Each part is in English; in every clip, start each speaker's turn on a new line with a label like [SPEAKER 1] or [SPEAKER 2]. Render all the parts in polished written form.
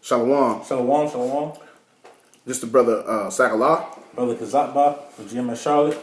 [SPEAKER 1] Shalom.
[SPEAKER 2] Shalom, shalom.
[SPEAKER 1] This the brother Sakalah.
[SPEAKER 2] Brother Kazakba from GMS Charlotte.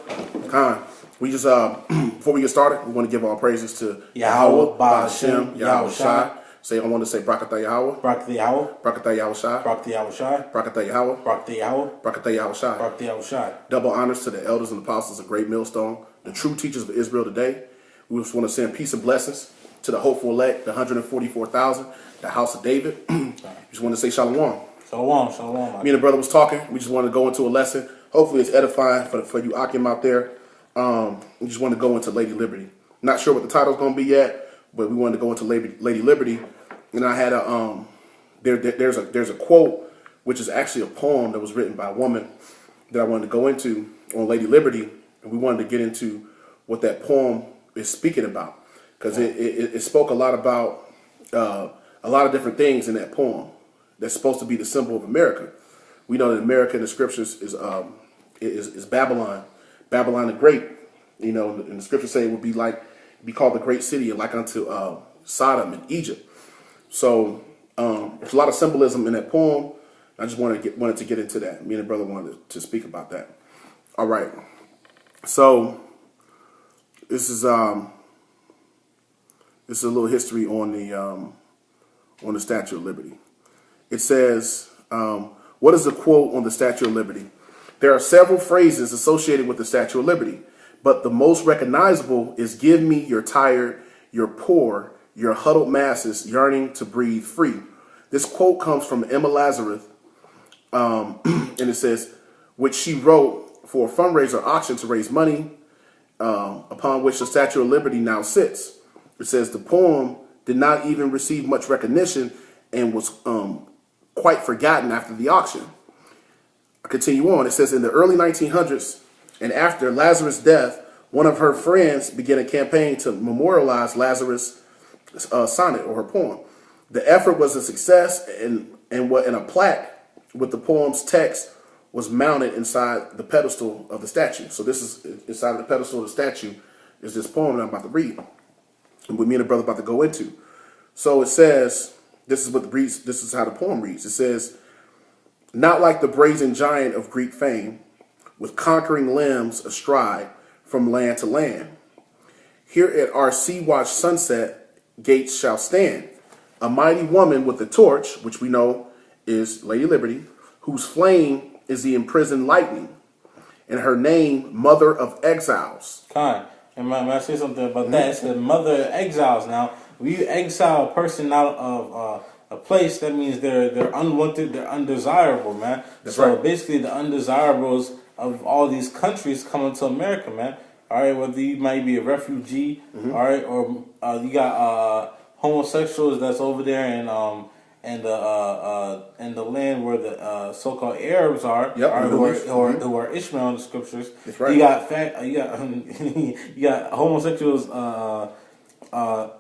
[SPEAKER 1] Khan. We just before we get started, we want to give all praises to
[SPEAKER 2] Yahweh,
[SPEAKER 1] Ba'ashem, Yahweh Shai.
[SPEAKER 2] Shai.
[SPEAKER 1] I want to say Brakatah Yahweh.
[SPEAKER 2] Brakatah Yahweh.
[SPEAKER 1] Brakatah Yahweh Shai.
[SPEAKER 2] Brakatah Yahweh Shai.
[SPEAKER 1] Brakatah Yahweh.
[SPEAKER 2] Brakatah Yahweh.
[SPEAKER 1] Brakatah Yahweh Shai.
[SPEAKER 2] Brakatah Yahweh Shai.
[SPEAKER 1] Double honors to the elders and apostles of Great Millstone, the true teachers of Israel today. We just want to send peace and blessings to the hopeful elect, the 144,000, the house of David. We just want to say shalom.
[SPEAKER 2] Shalom, shalom.
[SPEAKER 1] Me and the brother was talking. We just want to go into a lesson. Hopefully it's edifying for you Akim out there. We just want to go into Lady Liberty. Not sure what the title's going to be yet, but we wanted to go into Lady Liberty. And I had there's a quote, which is actually a poem that was written by a woman that I wanted to go into on Lady Liberty. And we wanted to get into what that poem is speaking about. Because it spoke a lot about a lot of different things in that poem that's supposed to be the symbol of America. We know that America in the scriptures is Babylon, Babylon the Great. You know, and the scriptures say it would be called the great city, like unto Sodom and Egypt. So there's a lot of symbolism in that poem. I just wanted to get into that. Me and the brother wanted to speak about that. All right. So this is a little history on the Statue of Liberty. It says, what is the quote on the Statue of Liberty? There are several phrases associated with the Statue of Liberty, but the most recognizable is "Give me your tired, your poor, your huddled masses yearning to breathe free." This quote comes from Emma Lazarus, and it says, which she wrote for a fundraiser auction to raise money, upon which the Statue of Liberty now sits. It says the poem did not even receive much recognition and was quite forgotten after the auction. I continue on. It says in the early 1900s, and after Lazarus' death, one of her friends began a campaign to memorialize Lazarus' sonnet or her poem. The effort was a success, and a plaque with the poem's text was mounted inside the pedestal of the statue. So this is inside the pedestal of the statue is this poem that I'm about to read, and what me and the brother about to go into. So it says, this is how the poem reads. It says, "Not like the brazen giant of Greek fame, with conquering limbs astride from land to land. Here at our sea-watched sunset, gates shall stand. A mighty woman with a torch," which we know is Lady Liberty, "whose flame is the imprisoned lightning, and her name, Mother of Exiles."
[SPEAKER 2] Kind. And may I say something about that? It says Mother of Exiles. Now, when you exile a person out of a place, that means they're unwanted, they're undesirable, man.
[SPEAKER 1] That's
[SPEAKER 2] so
[SPEAKER 1] right.
[SPEAKER 2] basically, the undesirables of all these countries coming to America, man. All right, whether you might be a refugee, all right, or you got homosexuals that's over there in the land where the so-called Arabs are,
[SPEAKER 1] Yep,
[SPEAKER 2] who are Ishmael in the scriptures.
[SPEAKER 1] That's right.
[SPEAKER 2] You got homosexuals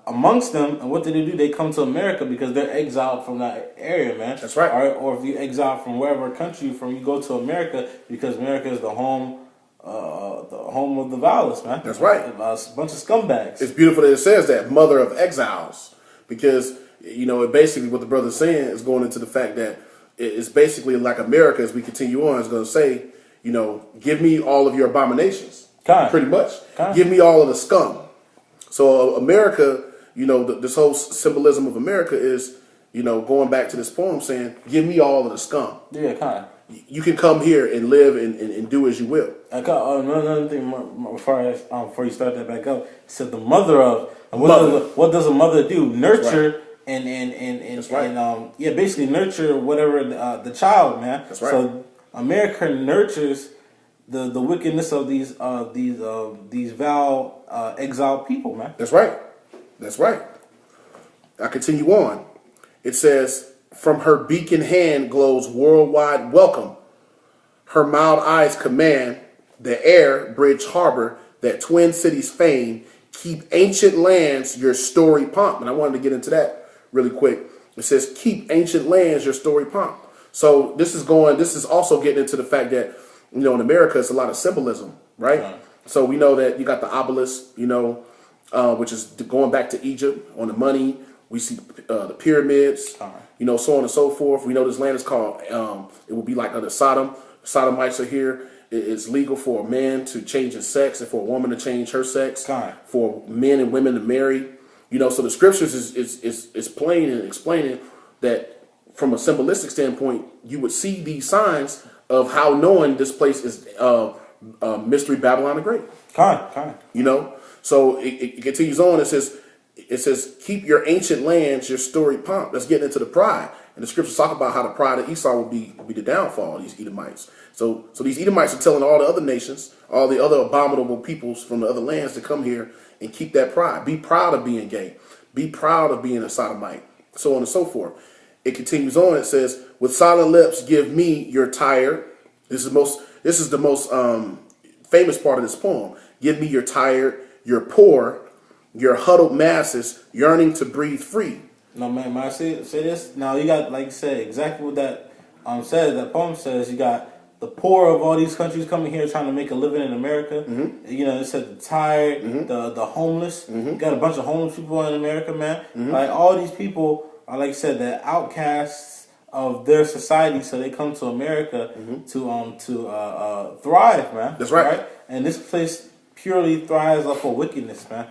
[SPEAKER 2] amongst them, and what do? They come to America because they're exiled from that area, man.
[SPEAKER 1] That's right.
[SPEAKER 2] All right, or if you exile from wherever country you're from, you go to America because America is the home of the violence, man.
[SPEAKER 1] That's right.
[SPEAKER 2] A bunch of scumbags.
[SPEAKER 1] It's beautiful that it says that, Mother of Exiles, because, you know, basically what the brother's saying is going into the fact that it's basically like America, as we continue on, is going to say, you know, give me all of your abominations. Pretty much. Give me all of the scum. So America, you know, this whole symbolism of America is, you know, going back to this poem saying, give me all of the scum.
[SPEAKER 2] Yeah, kind of.
[SPEAKER 1] You can come here and live and do as you will.
[SPEAKER 2] Another thing before you start that back up, it said the mother of, and what does a mother do? Nurture. Right. And basically nurture whatever the child, man.
[SPEAKER 1] That's right.
[SPEAKER 2] So America nurtures the wickedness of these vile exiled people, man.
[SPEAKER 1] That's right. That's right. I continue on. It says, "From her beacon hand glows worldwide welcome. Her mild eyes command the air, bridge, harbor, that twin cities fame. Keep ancient lands your storied pomp." And I wanted to get into that really quick. It says, "Keep ancient lands your storied pomp." So this is also getting into the fact that, you know, in America, it's a lot of symbolism, right?
[SPEAKER 2] Right.
[SPEAKER 1] So we know that you got the obelisk, you know, which is going back to Egypt on the money, We see the pyramids, you know, so on and so forth. We know this land is called, it will be like under Sodom. Sodomites are here. It's legal for a man to change his sex and for a woman to change her sex, for men and women to marry. You know, so the scriptures is plain and explaining that from a symbolistic standpoint, you would see these signs of how knowing this place is Mystery Babylon the Great. You know, so it continues on. It says, keep your ancient lands, your storied pomp. That's getting into the pride. And the scriptures talk about how the pride of Esau will be the downfall of these Edomites. So these Edomites are telling all the other nations, all the other abominable peoples from the other lands to come here and keep that pride. Be proud of being gay. Be proud of being a sodomite. So on and so forth. It continues on. It says, with silent lips, give me your tired. This is the most famous part of this poem. Give me your tired, your poor, your huddled masses yearning to breathe free.
[SPEAKER 2] No, man, when I say this, now you got, like you said, exactly what that says, that poem says. You got the poor of all these countries coming here trying to make a living in America. You know, it said the tired, the homeless. You got a bunch of homeless people in America, man. Like, all these people are, like you said, the outcasts of their society, so they come to America to thrive, man.
[SPEAKER 1] That's right.
[SPEAKER 2] And this place purely thrives off of wickedness, man.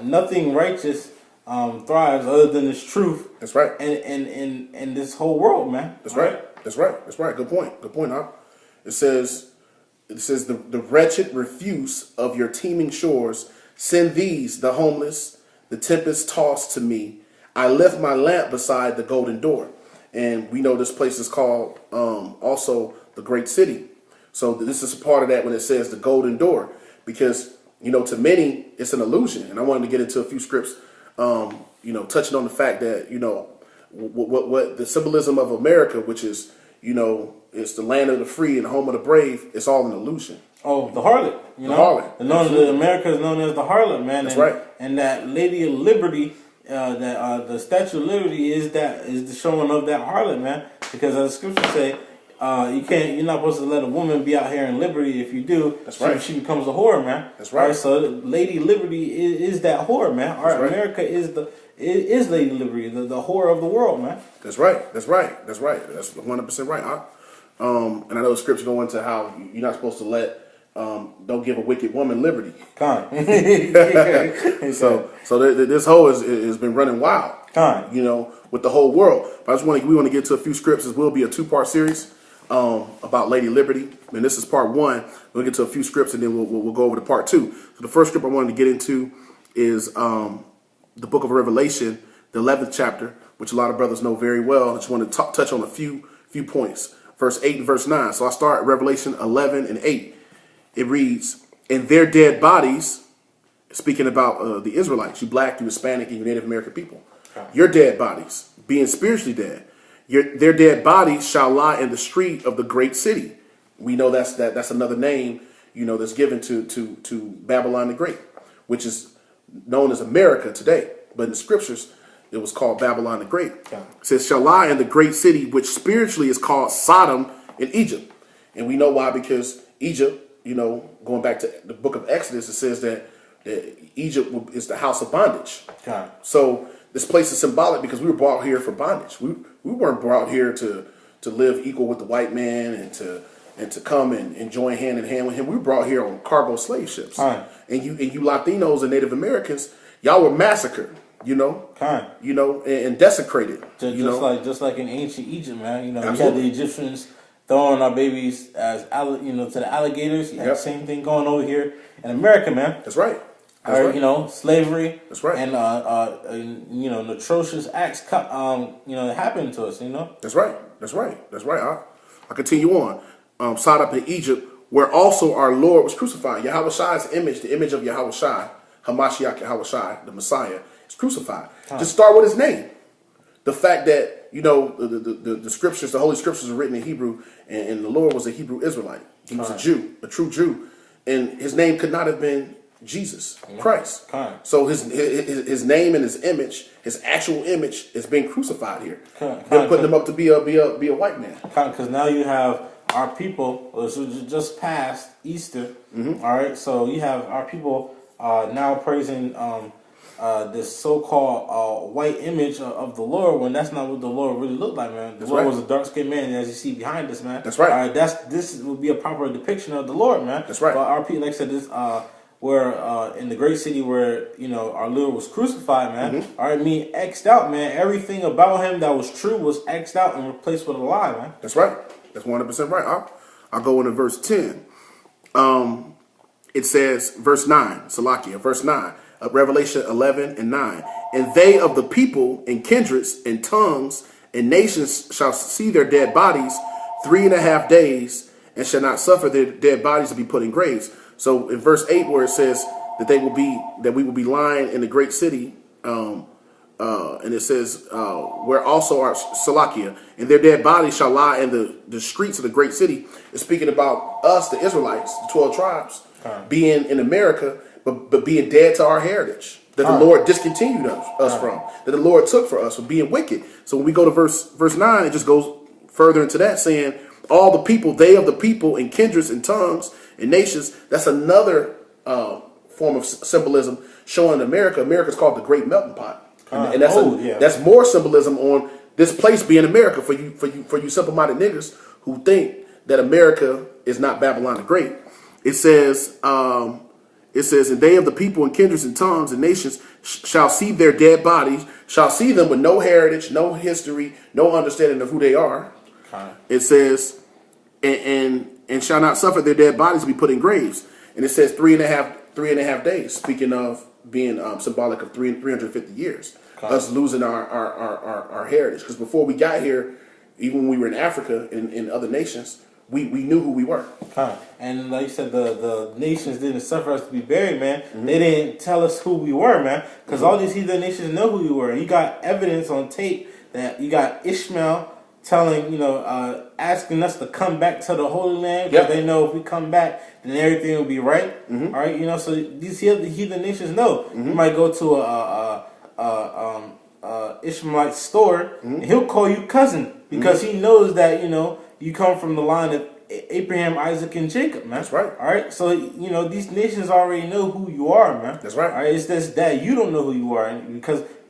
[SPEAKER 2] Nothing righteous thrives other than this truth.
[SPEAKER 1] That's right.
[SPEAKER 2] And this whole world, man.
[SPEAKER 1] That's right. That's right. That's right. Good point. Good point, huh? It says the wretched refuse of your teeming shores, send these, the homeless, the tempest tossed to me. I left my lamp beside the golden door. And we know this place is called also the Great City. So this is a part of that when it says the golden door, because, you know, to many it's an illusion. And I wanted to get into a few scripts, you know, touching on the fact that, you know, what the symbolism of America, which is, you know, it's the land of the free and the home of the brave. It's all an illusion.
[SPEAKER 2] Oh, the harlot. You know, harlot. America is known as the harlot, man.
[SPEAKER 1] That's right.
[SPEAKER 2] And that Lady of Liberty, the Statue of Liberty is the showing of that harlot, man. Because as the scriptures say, you're not supposed to let a woman be out here in liberty. If you do,
[SPEAKER 1] that's right,
[SPEAKER 2] she becomes a whore, man.
[SPEAKER 1] That's right.
[SPEAKER 2] So Lady Liberty is that whore, man. All right, right. America is Lady Liberty, the whore of the world, man.
[SPEAKER 1] That's right. That's right. That's right. That's 100% right. And I know the scripture go into how you're not supposed to let don't give a wicked woman liberty. So this whole has been running wild. You know, with the whole world. But we want to get to a few scripts. This will be a 2-part series about Lady Liberty, and this is part 1. We'll get to a few scripts, and then we'll go over to part 2. So the first script I wanted to get into is the book of Revelation, the 11th chapter, which a lot of brothers know very well. I just want to touch on a few points. Verse 8 and verse 9. So I start at Revelation 11 and 8. It reads, "And their dead bodies," speaking about the Israelites, you black, you Hispanic, and you Native American people. Your dead bodies, being spiritually dead, their dead bodies shall lie in the street of the great city. We know that's another name, you know, that's given to Babylon the Great, which is known as America today. But in the scriptures, it was called Babylon the Great. It says, shall lie in the great city, which spiritually is called Sodom in Egypt. And we know why, because Egypt, you know, going back to the book of Exodus, it says that Egypt is the house of bondage. So this place is symbolic because we were brought here for bondage. We weren't brought here to live equal with the white man and to come and join hand in hand with him. We were brought here on cargo slave ships. And you Latinos and Native Americans, y'all were massacred. You know, and desecrated.
[SPEAKER 2] Just like in ancient Egypt, man. You know, we had the Egyptians throwing our babies to the alligators. You had the same thing going over here in America, man.
[SPEAKER 1] That's right.
[SPEAKER 2] You know, slavery.
[SPEAKER 1] That's right.
[SPEAKER 2] And you know, atrocious acts, happened to us. You know.
[SPEAKER 1] That's right. That's right. That's right. I continue on. Sodom in Egypt, where also our Lord was crucified. Yahweh Shai's image, the image of Yahweh Shai, Hamashiach Yahweh Shai, the Messiah, is crucified. Just start with his name. The fact that, you know, the scriptures, the Holy Scriptures are written in Hebrew, and the Lord was a Hebrew Israelite. He was a Jew, a true Jew. And his name could not have been Jesus Christ. So his name and his image, his actual image, is being crucified here. They're putting him up to be a white man.
[SPEAKER 2] Because now you have our people, just past Easter, all right? So you have our people now praising this so-called white image of the Lord, when that's not what the Lord really looked like, man. The Lord was a dark-skinned man, and as you see behind us, man.
[SPEAKER 1] That's right.
[SPEAKER 2] This would be a proper depiction of the Lord, man.
[SPEAKER 1] That's right.
[SPEAKER 2] But our people, like I said, this where in the great city where our Lord was crucified, man. All right, me X'd out, man. Everything about him that was true was X'd out and replaced with a lie, man.
[SPEAKER 1] That's right. That's 100% right. I'll go into verse 10. It says, verse 9, Salakia, verse 9, Revelation 11 and 9. And they of the people and kindreds and tongues and nations shall see their dead bodies 3.5 days, and shall not suffer their dead bodies to be put in graves. So in verse 8, where it says that we will be lying in the great city, and it says, where also are Salakia, and their dead bodies shall lie in the streets of the great city. It's speaking about us, the Israelites, the 12 tribes, being in America, but being dead to our heritage that the Lord discontinued us from, that the Lord took for us for being wicked. So when we go to verse 9, it just goes further into that, saying, all the people, they of the people, and kindreds and tongues and nations. That's another form of symbolism showing America's called the Great Melting Pot. And that's more symbolism on this place being America for you simple-minded niggas who think that America is not Babylon the Great. It says, and they of the people and kindreds and tongues and nations shall see their dead bodies, shall see them with no heritage, no history, no understanding of who they are. It says, and shall not suffer their dead bodies to be put in graves. And it says 3.5 days, speaking of being symbolic of 350 years. Us losing our heritage. Because before we got here, even when we were in Africa and in other nations, we knew who we were.
[SPEAKER 2] And like you said, the nations didn't suffer us to be buried, man. They didn't tell us who we were, man. Because all these heathen nations know who we were. You got evidence on tape that you got Ishmael telling, asking us to come back to the Holy Land, because they know if we come back, then everything will be right. All right, so these heathen nations know. You might go to a Ishmaelite store, and he'll call you cousin, because he knows that you come from the line of Abraham, Isaac, and Jacob, man.
[SPEAKER 1] That's right.
[SPEAKER 2] All right, so these nations already know who you are, man.
[SPEAKER 1] That's right.
[SPEAKER 2] All right, it's just that you don't know who you are,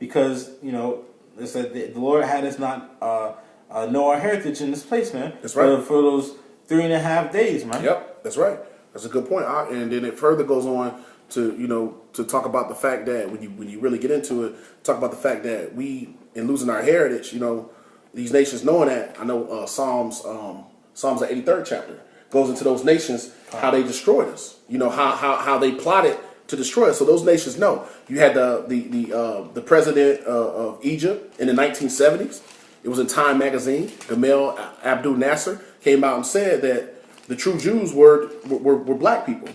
[SPEAKER 2] because it's that the Lord had us not know our heritage in this place, man.
[SPEAKER 1] That's right.
[SPEAKER 2] For those 3.5 days, man.
[SPEAKER 1] Yep, that's right. That's a good point. And then it further goes on to to talk about the fact that when you really get into it, talk about the fact that we, in losing our heritage, these nations knowing that. I know Psalms the 83rd chapter goes into those nations, how they destroyed us. How they plotted to destroy us. So those nations know. You had the president of Egypt in the 1970s. It was in Time magazine. Gamal Abdel Nasser came out and said that the true Jews were black people.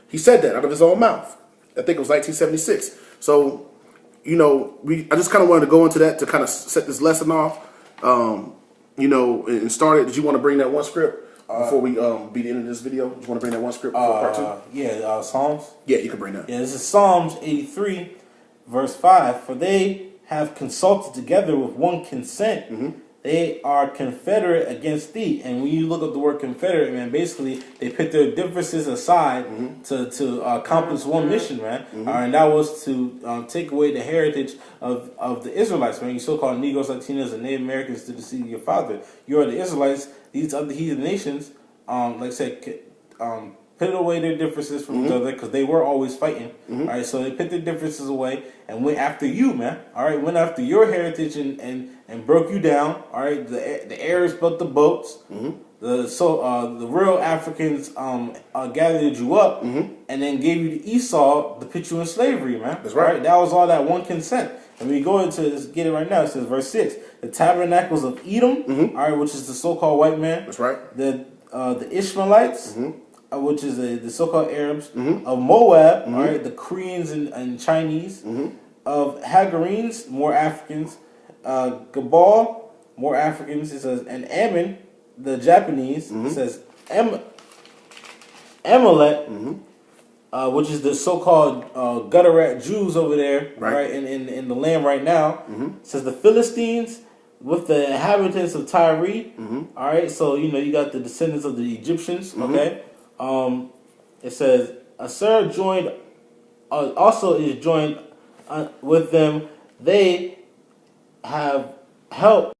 [SPEAKER 1] He said that out of his own mouth. I think it was 1976. So, I just kind of wanted to go into that to kind of set this lesson off. And start it. Did you want to bring that one script before we be the end of this video? Do you want to bring that one script for part 2?
[SPEAKER 2] Yeah, Psalms.
[SPEAKER 1] Yeah, you can bring that.
[SPEAKER 2] Yeah, this is Psalms 83, verse 5. For they have consulted together with one consent. They are confederate against thee. And when you look up the word confederate, man, basically they put their differences aside to accomplish one mission, man. And that was to take away the heritage of the Israelites, man. You so-called Negroes, Latinos, and Native Americans to the seed of your father. You are the Israelites. These other heathen nations, like I said, put away their differences from each other, because they were always fighting. All right, so they put their differeces away and went after you, man. All right, went after your heritage and broke you down. All right, the Arabs built the boats. The real Africans gathered you up and then gave you to Esau to put you in slavery, man.
[SPEAKER 1] That's right.
[SPEAKER 2] All right, that was all that one consent. And we go into this, get it right now. It says verse 6: the tabernacles of Edom, all right, which is the so-called white man.
[SPEAKER 1] That's right.
[SPEAKER 2] The Ishmaelites. Which is the so-called Arabs, of Moab, all right, the Koreans and Chinese, of Hagarenes, more Africans, Gabal, more Africans. It says, and Ammon, the Japanese. It says Amalek, which is the so-called gutter rat Jews over there, right, in the land right now. It says the Philistines with the inhabitants of Tyre. All right, so you got the descendants of the Egyptians. Okay. It says Assyria joined, also is joined with them, they have helped